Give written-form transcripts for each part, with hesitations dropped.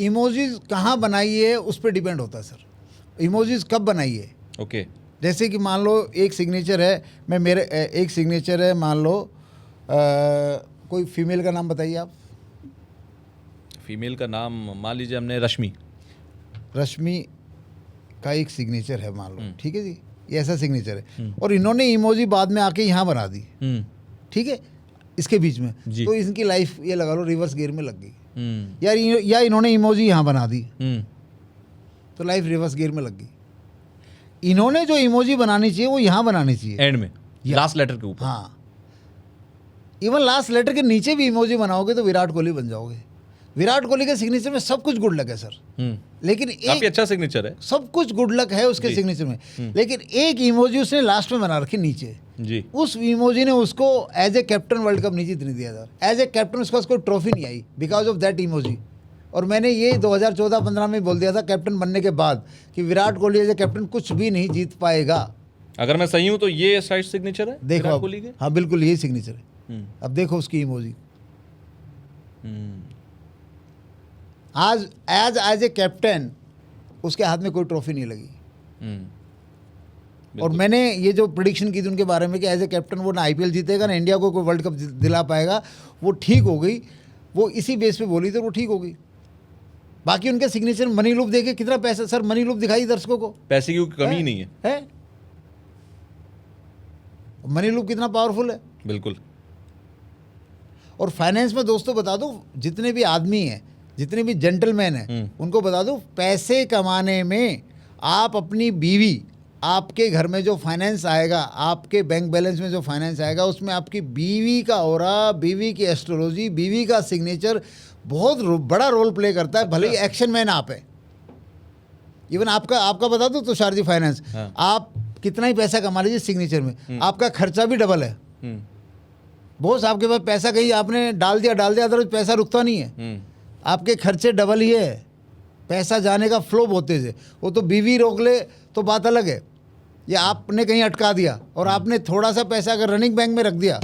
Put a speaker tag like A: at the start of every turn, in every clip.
A: Emojis कहाँ बनाई है उस पर डिपेंड होता है सर। इमोजीज कब बनाई है?
B: ओके।
A: जैसे कि मान लो एक सिग्नेचर है, एक सिग्नेचर है, मान लो कोई फीमेल का नाम बताइए आप।
B: फीमेल का नाम मान लीजिए हमने रश्मि
A: का एक सिग्नेचर है मान लो, ठीक है जी, ये ऐसा सिग्नेचर है, और इन्होंने इमोजी बाद में आके यहाँ बना दी, ठीक है, इसके बीच में, तो इनकी लाइफ ये लगा लो रिवर्स गियर में लग गई। या इन्होंने इमोजी यहाँ बना दी तो लाइफ रिवर्स गियर में लग गई। इन्होंने जो इमोजी बनानी चाहिए वो यहाँ बनानी चाहिए
B: एंड में, लास्ट लेटर के ऊपर।
A: हाँ, इवन लास्ट लेटर के नीचे भी इमोजी बनाओगे तो विराट कोहली बन जाओगे। विराट कोहली के सिग्नेचर में सब कुछ गुड लक है सर, लेकिन
B: काफी अच्छा सिग्नेचर है,
A: सब कुछ गुड लक है उसके सिग्नेचर में, लेकिन एक इमोजी उसने लास्ट में बना रखी नीचे
B: जी।
A: उस इमोजी ने उसको as a captain world cup नहीं जीतने दिया था। एज ए कैप्टन उसके पास कोई ट्रॉफी नहीं आई बिकॉज ऑफ दैट इमोजी। और मैंने ये 2014-15 में बोल दिया था कैप्टन बनने के बाद कि Virat Kohli as a captain कुछ भी नहीं जीत पाएगा। अगर
B: मैं सही हूं तो ये साइड सिग्नेचर है
A: देखो
B: विराट कोहली के।
A: हाँ बिल्कुल यही सिग्नेचर है। अब देखो उसकी इमोजी, आज एज ए कैप्टन उसके हाथ में कोई ट्रॉफी नहीं लगी। और मैंने ये जो प्रेडिक्शन की थी उनके बारे में कि एज ए कैप्टन वो ना आईपीएल जीतेगा ना इंडिया को कोई वर्ल्ड कप दिला पाएगा, वो ठीक हो गई। वो इसी बेस पे बोली थी, वो ठीक हो गई। बाकी उनके सिग्नेचर मनी लूप देखे कितना पैसा सर, मनी लूप दिखाई दर्शकों को,
B: पैसे की कमी नहीं है।
A: मनी लूप कितना पावरफुल है,
B: बिल्कुल।
A: और फाइनेंस में दोस्तों बता दो, जितने भी आदमी हैं, जितने भी जेंटलमैन हैं, उनको बता दो पैसे कमाने में आप अपनी बीवी, आपके घर में जो फाइनेंस आएगा, आपके बैंक बैलेंस में जो फाइनेंस आएगा, उसमें आपकी बीवी का ऑरा, बीवी की एस्ट्रोलॉजी, बीवी का सिग्नेचर बहुत बड़ा रोल प्ले करता है। भले ही एक्शन मैन आप है। इवन आपका बता दो तुषार जी फाइनेंस, आप कितना ही पैसा कमा लीजिए सिग्नेचर में, आपका खर्चा भी डबल है। बॉस आपके पास पैसा कहीं आपने डाल दिया अदरवाइज पैसा रुकता नहीं है, आपके खर्चे डबल ही है। पैसा जाने का फ्लो बहुत तेज है। वो तो बीवी रोक ले तो बात अलग है, या आपने कहीं अटका दिया और आपने थोड़ा सा पैसा अगर रनिंग बैंक में रख दिया,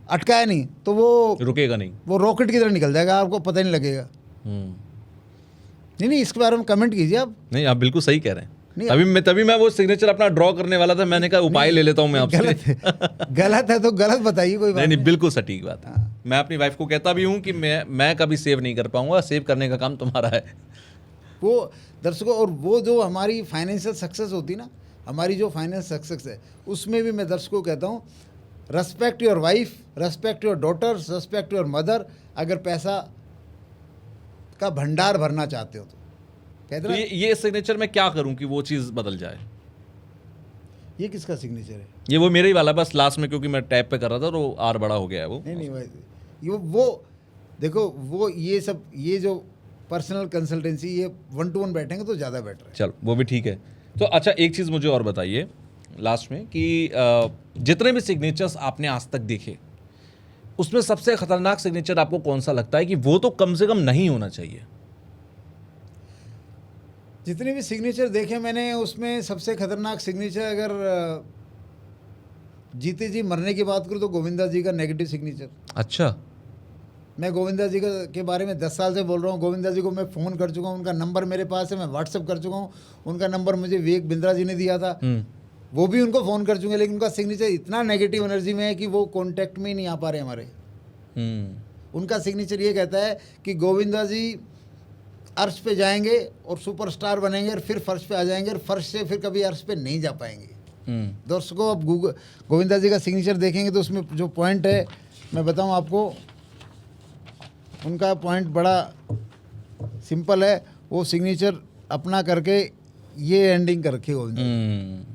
A: अटकाया नहीं तो वो
B: रुकेगा नहीं,
A: वो रॉकेट की तरह निकल जाएगा, आपको पता नहीं लगेगा। नहीं, इसके बारे में कमेंट कीजिए आप।
B: नहीं, आप बिल्कुल सही कह रहे हैं। तभी मैं वो सिग्नेचर अपना ड्रॉ करने वाला था। मैंने कहा उपाय ले लेता हूं मैं आपसे।
A: गलत है तो गलत बताइए, कोई बात
B: नहीं, बिल्कुल सटीक बात है। मैं अपनी वाइफ को कहता भी हूं कि मैं कभी सेव नहीं कर पाऊंगा, सेव करने का काम तुम्हारा है।
A: वो दर्शकों, और वो जो हमारी फाइनेंशियल सक्सेस होती ना, हमारी जो फाइनेंस सक्सेस है, उसमें भी मैं दर्शकों को कहता हूँ respect your wife, respect your daughters, respect your mother. अगर पैसा का भंडार भरना चाहते हो तो कहते ना,
B: ये सिग्नेचर में क्या करूं कि वो चीज़ बदल जाए।
A: ये किसका सिग्नेचर है?
B: ये वो मेरा ही वाला, बस लास्ट में क्योंकि मैं टैप पे कर रहा था तो आर बड़ा हो गया है वो।
A: नहीं भाई, वो देखो, वो ये सब, ये जो पर्सनल कंसल्टेंसी, ये 1-to-1 बैठेंगे तो ज़्यादा बेटर है।
B: चल, वो भी ठीक है। तो अच्छा, एक चीज़ मुझे और बताइए लास्ट में कि जितने भी सिग्नेचर्स आपने आज तक देखे, उसमें सबसे खतरनाक सिग्नेचर आपको कौन सा लगता है कि वो तो कम से कम नहीं होना चाहिए?
A: जितने भी सिग्नेचर देखे मैंने, उसमें सबसे खतरनाक सिग्नेचर अगर जीते जी मरने की बात करूँ तो गोविंदा जी का नेगेटिव सिग्नेचर।
B: अच्छा।
A: मैं गोविंदा जी के बारे में 10 साल से बोल रहा हूँ। गोविंदा जी को मैं फ़ोन कर चुका हूँ, उनका नंबर मेरे पास है, मैं व्हाट्सअप कर चुका हूँ। उनका नंबर मुझे विवेक बिंद्रा जी ने दिया था, वो भी उनको फ़ोन कर चुके हैं, लेकिन उनका सिग्नेचर इतना नेगेटिव एनर्जी में है कि वो कॉन्टैक्ट में ही नहीं आ पा रहे हमारे। उनका सिग्नेचर ये कहता है कि गोविंदा जी अर्श पे जाएंगे और सुपरस्टार बनेंगे और फिर फर्श पे आ जाएंगे और फर्श से फिर कभी अर्श पे नहीं जा पाएंगे। दर्शकों, अब गोविंदा जी का सिग्नेचर देखेंगे तो उसमें जो पॉइंट है मैं बताऊं आपको, उनका पॉइंट बड़ा सिंपल है। वो सिग्नेचर अपना करके ये एंडिंग कर रखी है गोविंदा,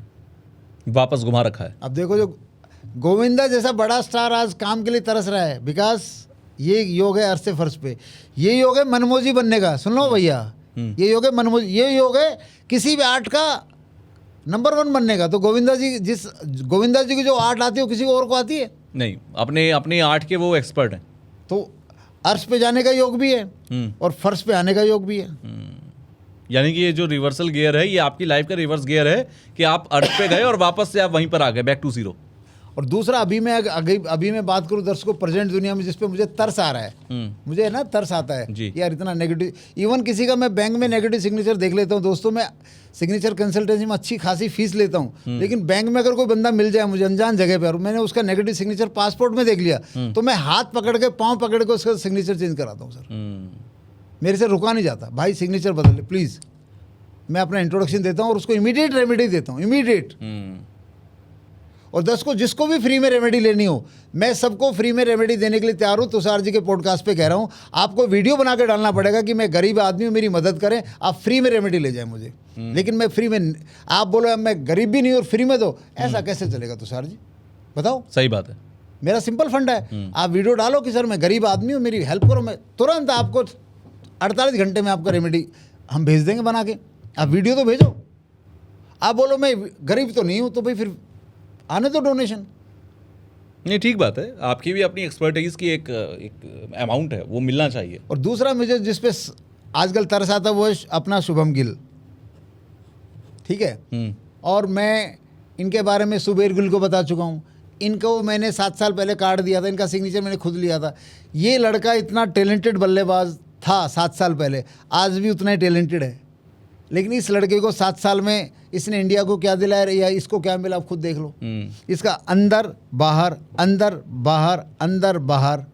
B: वापस घुमा रखा है।
A: अब देखो, जो गोविंदा जैसा बड़ा स्टार आज काम के लिए तरस रहा है, बिकॉज ये योग है अर्श से फर्श पे, ये योग है मनमोजी बनने का। सुन लो भैया, ये योग है मनमोजी, ये योग है किसी भी आर्ट का नंबर 1 बनने का। तो गोविंदा जी की जो आर्ट आती है वो किसी और को आती है
B: नहीं, अपने आर्ट के वो एक्सपर्ट हैं।
A: तो अर्श पे जाने का योग भी है और फर्श पे आने का योग भी है।
B: यानी कि ये जो रिवर्सल गियर है, ये आपकी लाइफ का रिवर्स गियर है कि आप अर्थ पे गए और वापस से आप वहीं पर आ गए, बैक टू जीरो।
A: और दूसरा अभी मैं बात करूं दर्शकों, प्रेजेंट दुनिया में जिस पे मुझे तरस आ रहा है, मुझे ना तरस आता है
B: जी।
A: यार इतना नेगेटिव। इवन किसी का मैं बैंक में नेगेटिव सिग्नेचर देख लेता हूं दोस्तों, मैं सिग्नेचर कंसल्टेंसी में अच्छी खासी फीस लेता हूं, लेकिन बैंक में अगर कोई बंदा मिल जाए मुझे अनजान जगह पर, मैंने उसका नेगेटिव सिग्नेचर पासपोर्ट में देख लिया, तो मैं हाथ पकड़ के पाँव पकड़ के उसका सिग्नेचर चेंज कराता हूँ सर। मेरे से रुका नहीं जाता, भाई सिग्नेचर बदल ले प्लीज़। मैं अपना इंट्रोडक्शन देता हूँ और उसको इमीडिएट रेमेडी देता हूँ, इमीडिएट। और दर्शकों जिसको भी फ्री में रेमेडी लेनी हो, मैं सबको फ्री में रेमेडी देने के लिए तैयार हूँ। तुषार जी के पॉडकास्ट पे कह रहा हूँ, आपको वीडियो बना के डालना पड़ेगा कि मैं गरीब आदमी हूँ, मेरी मदद करें, आप फ्री में रेमेडी ले जाएं मुझे। लेकिन मैं फ्री में, आप बोलो मैं गरीब भी नहीं और फ्री में दो, ऐसा कैसे चलेगा तुषार जी, बताओ।
B: सही बात है।
A: मेरा सिंपल फंड है, आप वीडियो डालो कि सर मैं गरीब आदमी हूँ, मेरी हेल्प करो, मैं तुरंत आपको 48 घंटे में आपका रेमेडी हम भेज देंगे बना के। आप वीडियो तो भेजो। आप बोलो मैं गरीब तो नहीं हूँ, तो भाई फिर आने दो डोनेशन।
B: नहीं ठीक बात है, आपकी भी अपनी एक्सपर्टीज की एक अमाउंट है, वो मिलना चाहिए।
A: और दूसरा मुझे जिस पे आजकल तरस आता है वो है अपना शुभम गिल, ठीक है। और मैं इनके बारे में सुबेर गिल को बता चुका हूँ। इनको मैंने 7 साल पहले कार्ड दिया था, इनका सिग्नेचर मैंने खुद लिया था। ये लड़का इतना टैलेंटेड बल्लेबाज था 7 साल पहले, आज भी उतना ही टैलेंटेड है। लेकिन इस लड़के को 7 साल में इसने इंडिया को क्या दिलाया या इसको क्या मिला, आप खुद देख लो। इसका अंदर बाहर अंदर बाहर अंदर बाहर,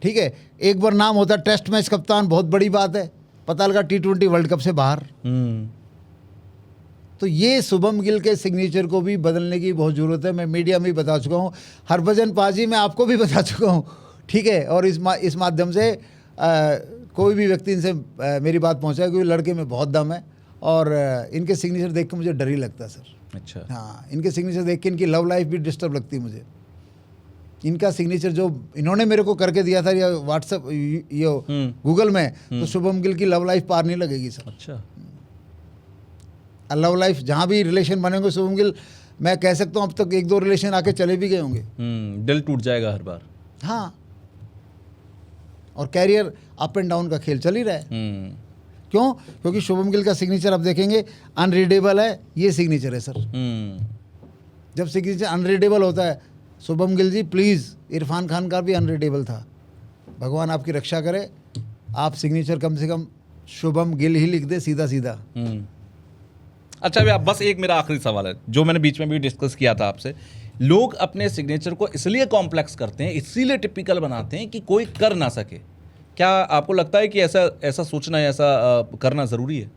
A: ठीक है। एक बार नाम होता टेस्ट मैच कप्तान, बहुत बड़ी बात है, पता लगा T20 वर्ल्ड कप से बाहर। तो ये शुभम गिल के सिग्नेचर को भी बदलने की बहुत ज़रूरत है। मैं मीडिया में भी बता चुका हूँ, हरभजन पाजी मैं आपको भी बता चुका हूँ, ठीक है। और इस माध्यम से कोई भी व्यक्ति इनसे मेरी बात पहुँचाए, क्योंकि लड़के में बहुत दम है। और इनके सिग्नेचर देख के मुझे डर ही लगता है सर।
B: अच्छा।
A: हाँ, इनके सिग्नेचर देख के इनकी लव लाइफ भी डिस्टर्ब लगती है मुझे। इनका सिग्नेचर जो इन्होंने मेरे को करके दिया था, या व्हाट्सएप ये गूगल में, तो शुभम गिल की लव लाइफ पार नहीं लगेगी सर।
B: अच्छा।
A: लव लाइफ जहाँ भी रिलेशन बनेंगे शुभम गिल, मैं कह सकता हूँ अब तक 1-2 रिलेशन आके चले भी गए होंगे।
B: दिल टूट जाएगा हर बार।
A: हाँ, और कैरियर अप एंड डाउन का खेल चल ही रहा है। क्यों? क्योंकि शुभम गिल का सिग्नेचर आप देखेंगे अनरीडेबल है, ये सिग्नेचर है सर। जब सिग्नेचर अनरीडेबल होता है, शुभम गिल जी प्लीज़, इरफान खान का भी अनरीडेबल था, भगवान आपकी रक्षा करे। आप सिग्नेचर कम से कम शुभम गिल ही लिख दे, सीधा सीधा।
B: अच्छा, अभी आप बस एक मेरा आखिरी सवाल है जो मैंने बीच में भी डिस्कस किया था आपसे। लोग अपने सिग्नेचर को इसलिए कॉम्प्लेक्स करते हैं, इसीलिए टिपिकल बनाते हैं कि कोई कर ना सके। क्या आपको लगता है कि ऐसा सोचना, ऐसा करना ज़रूरी है?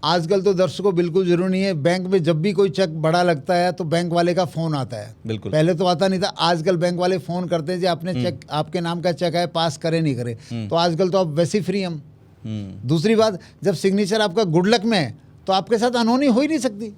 A: आजकल तो दर्शकों बिल्कुल जरूरी नहीं है। बैंक में जब भी कोई चेक बड़ा लगता है तो बैंक वाले का फ़ोन आता है।
B: बिल्कुल।
A: पहले तो आता नहीं था, आजकल बैंक वाले फ़ोन करते हैं जी आपने चेक, आपके नाम का चेक है, पास करे नहीं करे। तो आजकल तो आप वैसे ही फ्री हम। दूसरी बात, जब सिग्नेचर आपका गुड लक में है तो आपके साथ अनहोनी हो ही नहीं सकती।